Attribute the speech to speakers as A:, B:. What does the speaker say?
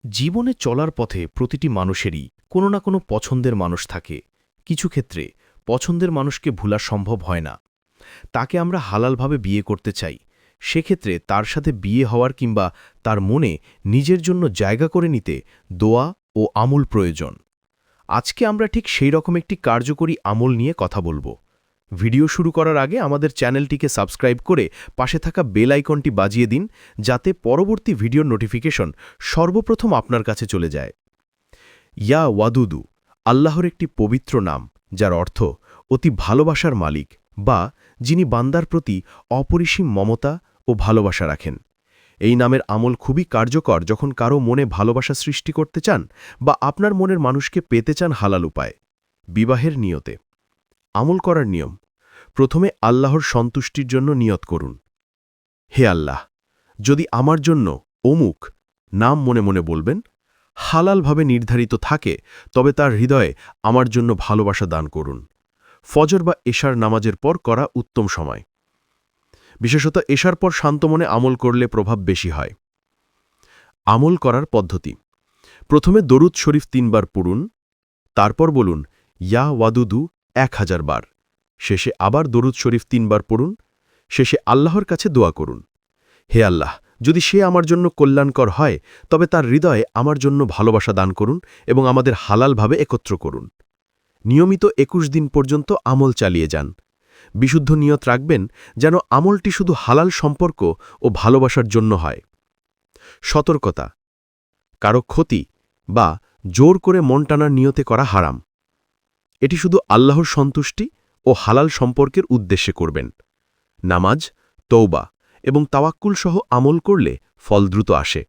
A: জীবনে চলার পথে প্রতিটি মানুষেরই কোনো না কোনো পছন্দের মানুষ থাকে। কিছু ক্ষেত্রে পছন্দের মানুষকে ভোলা সম্ভব হয় না। তাকে আমরা হালালভাবে বিয়ে করতে চাই। সেক্ষেত্রে তার সাথে বিয়ে হওয়ার কিংবা তার মনে নিজের জন্য জায়গা করে নিতে দোয়া ও আমল প্রয়োজন। আজকে আমরা ঠিক সেই রকম একটি কার্যকরী আমল নিয়ে কথা বলবো। ভিডিও শুরু করার আগে আমাদের চ্যানেলটিকে সাবস্ক্রাইব করে পাশে থাকা বেল আইকনটি বাজিয়ে দিন, যাতে পরবর্তী ভিডিওর নোটিফিকেশন সর্বপ্রথম আপনার কাছে চলে যায়। ইয়া ওয়াদুদু আল্লাহর একটি পবিত্র নাম, যার অর্থ অতি ভালোবাসার মালিক, বা যিনি বান্দার প্রতি অপরিসীম মমতা ও ভালোবাসা রাখেন। এই নামের আমল খুবই কার্যকর যখন কারো মনে ভালোবাসা সৃষ্টি করতে চান বা আপনার মনের মানুষকে পেতে চান হালাল উপায়। বিবাহের নিয়তে আমল করার নিয়ম: প্রথমে আল্লাহর সন্তুষ্টির জন্য নিয়ত করুন। হে আল্লাহ, যদি আমার জন্য অমুক নাম মনে মনে বলবেন হালালভাবে নির্ধারিত থাকে, তবে তার হৃদয়ে আমার জন্য ভালোবাসা দান করুন। ফজর বা এশার নামাজের পর করা উত্তম সময়। বিশেষত এশার পর শান্ত মনে আমল করলে প্রভাব বেশি হয়। আমল করার পদ্ধতি: প্রথমে দরুদ শরীফ ৩ বার পড়ুন, তারপর বলুন ইয়া ওয়াদুদু ১০০০ বার। শেষে আবার দরুদ শরীফ ৩ বার পড়ুন। শেষে আল্লাহর কাছে দোয়া করুন, হে আল্লাহ, যদি সে আমার জন্য কল্যাণকর হয় তবে তার হৃদয়ে আমার জন্য ভালোবাসা দান করুন এবং আমাদের হালালভাবে একত্র করুন। নিয়মিত ২১ দিন পর্যন্ত আমল চালিয়ে যান। বিশুদ্ধ নিয়ত রাখবেন যেন আমলটি শুধু হালাল সম্পর্ক ও ভালোবাসার জন্য হয়। সতর্কতা: কারো ক্ষতি বা জোর করে মন টানার নিয়তে করা হারাম। এটি শুধু আল্লাহর সন্তুষ্টি ও হালাল সম্পর্কের উদ্দেশ্যে করবেন। নামাজ, তওবা এবং তাওয়াক্কুল সহ আমল করলে ফল দ্রুত আসে।